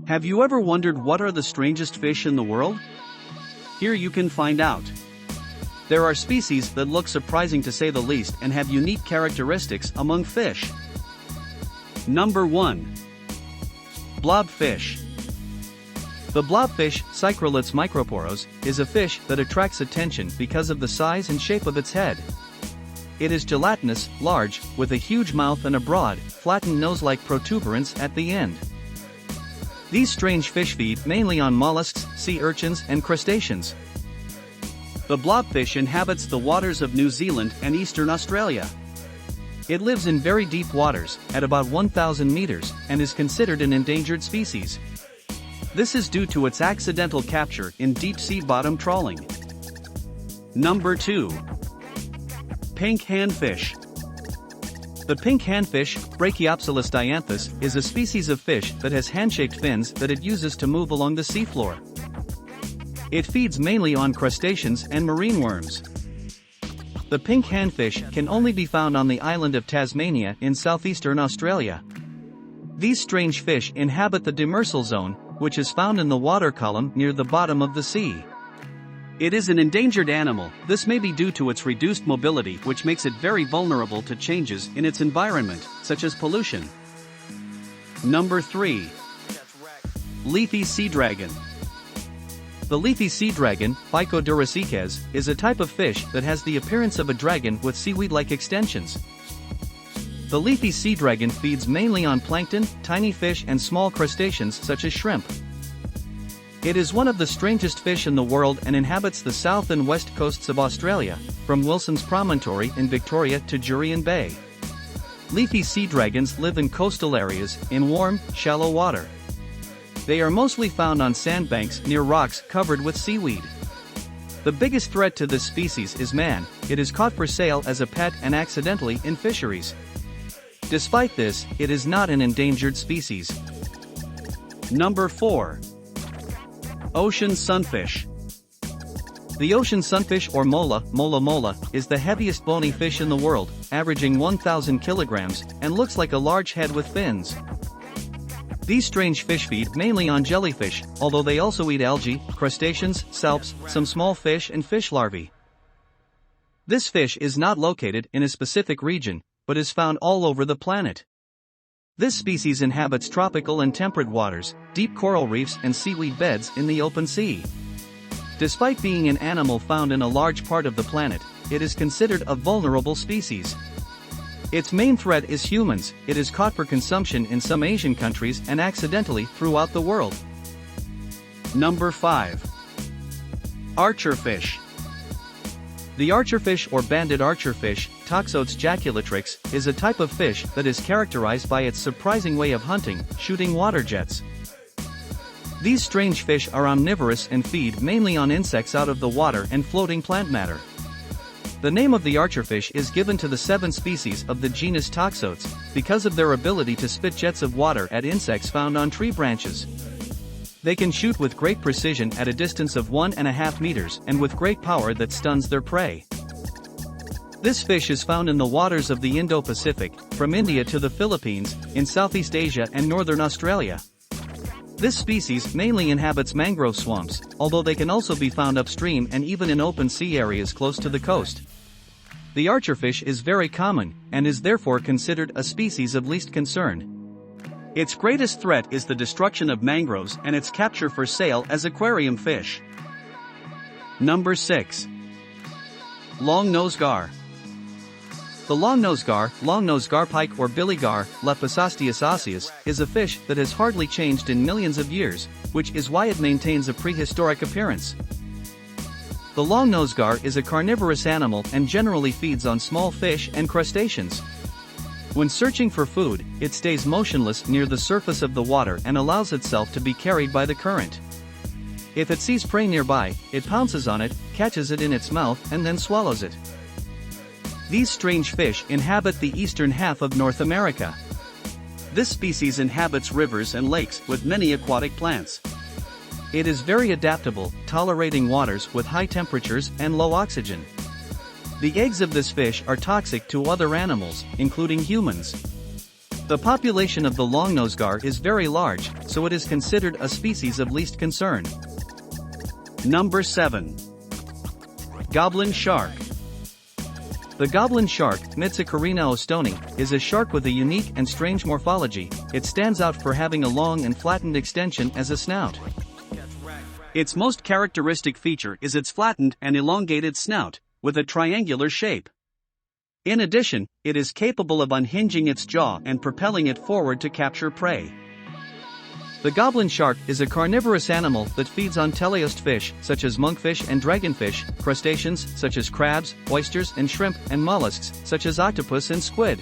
Have you ever wondered what are the strangest fish in the world? Here you can find out. There are species that look surprising to say the least and have unique characteristics among fish. Number 1. Blobfish. The blobfish, Cycroliths microporos, is a fish that attracts attention because of the size and shape of its head. It is gelatinous, large, with a huge mouth and a broad, flattened nose-like protuberance at the end. These strange fish feed mainly on mollusks, sea urchins, and crustaceans. The blobfish inhabits the waters of New Zealand and eastern Australia. It lives in very deep waters, at about 1,000 meters, and is considered an endangered species. This is due to its accidental capture in deep-sea bottom trawling. Number 2. Pink handfish. The pink handfish, Brachyopsilus dianthus, is a species of fish that has hand-shaped fins that it uses to move along the seafloor. It feeds mainly on crustaceans and marine worms. The pink handfish can only be found on the island of Tasmania in southeastern Australia. These strange fish inhabit the demersal zone, which is found in the water column near the bottom of the sea. It is an endangered animal. This may be due to its reduced mobility, which makes it very vulnerable to changes in its environment, such as pollution. Number 3. Leafy sea dragon. The leafy sea dragon, Phycodurasices, is a type of fish that has the appearance of a dragon with seaweed-like extensions. The leafy sea dragon feeds mainly on plankton, tiny fish and small crustaceans such as shrimp. It is one of the strangest fish in the world and inhabits the south and west coasts of Australia, from Wilson's Promontory in Victoria to Jurien Bay. Leafy sea dragons live in coastal areas, in warm, shallow water. They are mostly found on sandbanks near rocks covered with seaweed. The biggest threat to this species is man. It is caught for sale as a pet and accidentally in fisheries. Despite this, it is not an endangered species. Number 4. Ocean sunfish. The ocean sunfish or mola is the heaviest bony fish in the world, averaging 1,000 kilograms, and looks like a large head with fins. These strange fish feed mainly on jellyfish, although they also eat algae, crustaceans, salps, some small fish and fish larvae. This fish is not located in a specific region, but is found all over the planet. This species inhabits tropical and temperate waters, deep coral reefs and seaweed beds in the open sea. Despite being an animal found in a large part of the planet, it is considered a vulnerable species. Its main threat is humans. It is caught for consumption in some Asian countries and accidentally throughout the world. Number 5. Archerfish. The archerfish or banded archerfish, Toxodes jaculatrix, is a type of fish that is characterized by its surprising way of hunting, shooting water jets. These strange fish are omnivorous and feed mainly on insects out of the water and floating plant matter. The name of the archerfish is given to the 7 species of the genus Toxodes, because of their ability to spit jets of water at insects found on tree branches. They can shoot with great precision at a distance of 1.5 meters and with great power that stuns their prey. This fish is found in the waters of the Indo-Pacific, from India to the Philippines, in Southeast Asia and northern Australia. This species mainly inhabits mangrove swamps, although they can also be found upstream and even in open sea areas close to the coast. The archerfish is very common, and is therefore considered a species of least concern. Its greatest threat is the destruction of mangroves and its capture for sale as aquarium fish. Number 6. Long-nosed gar. The long-nosed gar pike or billy gar, Lepidostis osseus, is a fish that has hardly changed in millions of years, which is why it maintains a prehistoric appearance. The long-nosed gar is a carnivorous animal and generally feeds on small fish and crustaceans. When searching for food, it stays motionless near the surface of the water and allows itself to be carried by the current. If it sees prey nearby, it pounces on it, catches it in its mouth and then swallows it. These strange fish inhabit the eastern half of North America. This species inhabits rivers and lakes with many aquatic plants. It is very adaptable, tolerating waters with high temperatures and low oxygen. The eggs of this fish are toxic to other animals, including humans. The population of the longnose gar is very large, so it is considered a species of least concern. Number 7. Goblin shark. The goblin shark, Mitsucarina ostoni, is a shark with a unique and strange morphology. It stands out for having a long and flattened extension as a snout. Its most characteristic feature is its flattened and elongated snout, with a triangular shape. In addition, it is capable of unhinging its jaw and propelling it forward to capture prey. The goblin shark is a carnivorous animal that feeds on teleost fish such as monkfish and dragonfish, crustaceans such as crabs, oysters and shrimp, and mollusks such as octopus and squid.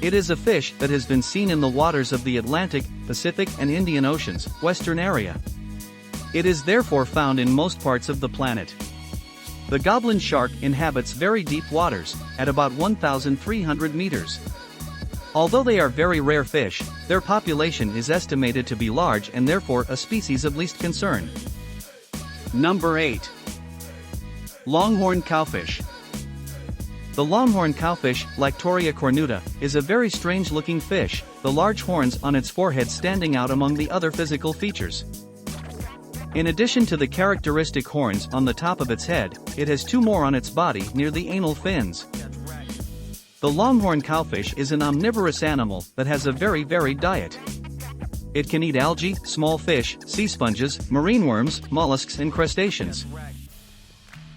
It is a fish that has been seen in the waters of the Atlantic, Pacific and Indian Oceans, western area. It is therefore found in most parts of the planet. The goblin shark inhabits very deep waters, at about 1,300 meters. Although they are very rare fish, their population is estimated to be large and therefore a species of least concern. Number 8. Longhorn cowfish. The longhorn cowfish, Lactoria cornuta, is a very strange-looking fish, the large horns on its forehead standing out among the other physical features. In addition to the characteristic horns on the top of its head, it has 2 more on its body near the anal fins. The longhorn cowfish is an omnivorous animal that has a very varied diet. It can eat algae, small fish, sea sponges, marine worms, mollusks and crustaceans.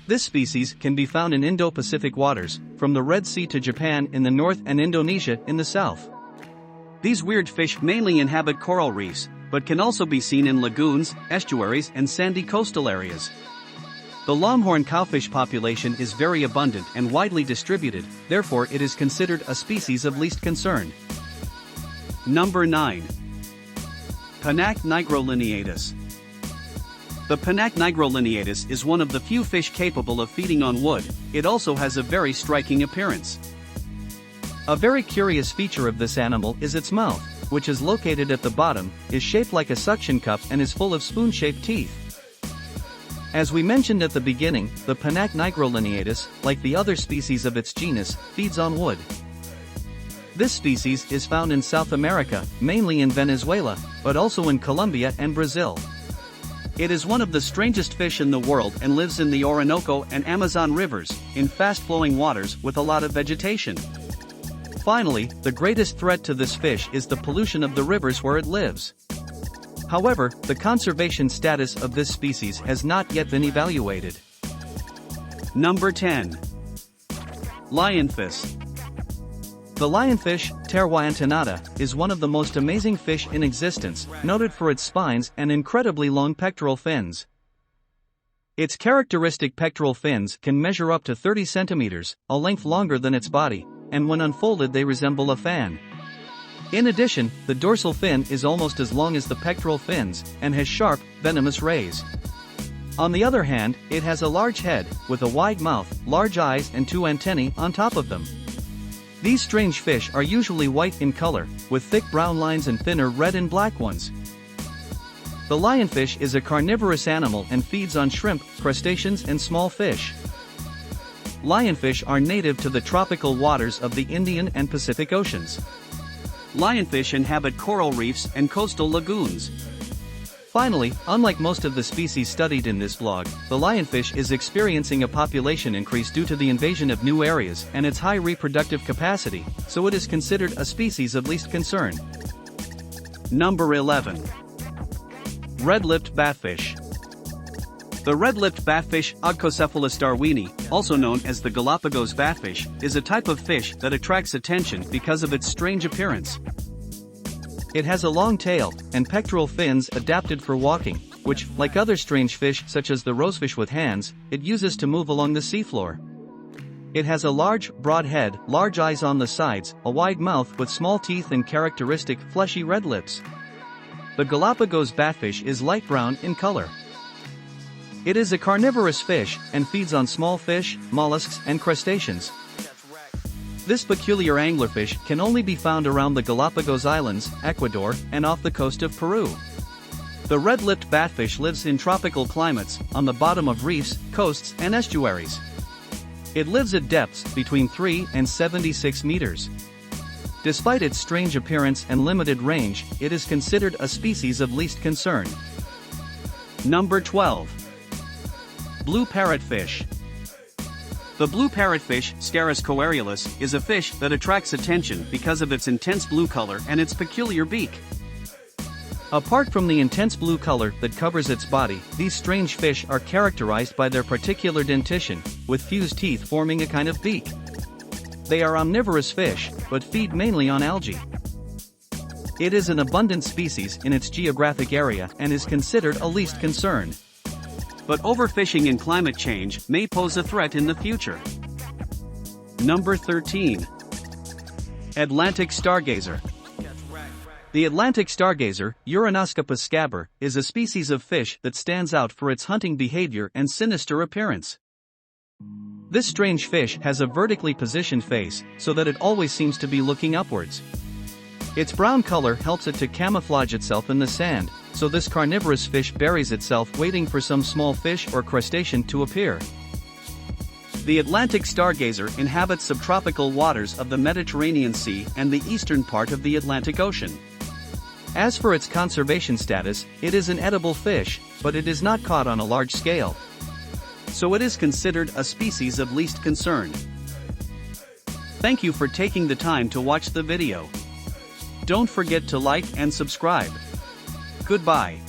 This species can be found in Indo-Pacific waters, from the Red Sea to Japan in the north and Indonesia in the south. These weird fish mainly inhabit coral reefs, but can also be seen in lagoons, estuaries and sandy coastal areas. The longhorn cowfish population is very abundant and widely distributed, therefore it is considered a species of least concern. Number 9. Panac nigrolineatus. The Panac nigrolineatus is one of the few fish capable of feeding on wood. It also has a very striking appearance. A very curious feature of this animal is its mouth, which is located at the bottom, is shaped like a suction cup and is full of spoon-shaped teeth. As we mentioned at the beginning, the Panac nigrolineatus, like the other species of its genus, feeds on wood. This species is found in South America, mainly in Venezuela, but also in Colombia and Brazil. It is one of the strangest fish in the world and lives in the Orinoco and Amazon rivers, in fast-flowing waters with a lot of vegetation. Finally, the greatest threat to this fish is the pollution of the rivers where it lives. However, the conservation status of this species has not yet been evaluated. Number 10. Lionfish. The lionfish, Pterois antenata, is one of the most amazing fish in existence, noted for its spines and incredibly long pectoral fins. Its characteristic pectoral fins can measure up to 30 centimeters, a length longer than its body, and when unfolded they resemble a fan. In addition, the dorsal fin is almost as long as the pectoral fins, and has sharp, venomous rays. On the other hand, it has a large head, with a wide mouth, large eyes and 2 antennae on top of them. These strange fish are usually white in color, with thick brown lines and thinner red and black ones. The lionfish is a carnivorous animal and feeds on shrimp, crustaceans and small fish. Lionfish are native to the tropical waters of the Indian and Pacific Oceans. Lionfish inhabit coral reefs and coastal lagoons. Finally, unlike most of the species studied in this blog, the lionfish is experiencing a population increase due to the invasion of new areas and its high reproductive capacity, so it is considered a species of least concern. Number 11. Red-lipped batfish. The red-lipped batfish, Ogcocephalus darwini, also known as the Galapagos batfish, is a type of fish that attracts attention because of its strange appearance. It has a long tail and pectoral fins adapted for walking, which, like other strange fish such as the rosefish with hands, it uses to move along the seafloor. It has a large, broad head, large eyes on the sides, a wide mouth with small teeth and characteristic fleshy red lips. The Galapagos batfish is light brown in color. It is a carnivorous fish and feeds on small fish, mollusks and crustaceans. This peculiar anglerfish can only be found around the Galapagos Islands, Ecuador, and off the coast of Peru. The red-lipped batfish lives in tropical climates, on the bottom of reefs, coasts, and estuaries. It lives at depths between 3 and 76 meters. Despite its strange appearance and limited range, it is considered a species of least concern. Number 12. Blue parrotfish. The blue parrotfish, Scarus coeruleus, is a fish that attracts attention because of its intense blue color and its peculiar beak. Apart from the intense blue color that covers its body, these strange fish are characterized by their particular dentition, with fused teeth forming a kind of beak. They are omnivorous fish, but feed mainly on algae. It is an abundant species in its geographic area and is considered a least concern. But overfishing and climate change may pose a threat in the future. Number 13. Atlantic stargazer. The Atlantic stargazer, Uranoscopus scabber, is a species of fish that stands out for its hunting behavior and sinister appearance. This strange fish has a vertically positioned face, so that it always seems to be looking upwards. Its brown color helps it to camouflage itself in the sand, so this carnivorous fish buries itself waiting for some small fish or crustacean to appear. The Atlantic stargazer inhabits subtropical waters of the Mediterranean Sea and the eastern part of the Atlantic Ocean. As for its conservation status, it is an edible fish, but it is not caught on a large scale. So it is considered a species of least concern. Thank you for taking the time to watch the video. Don't forget to like and subscribe. Goodbye.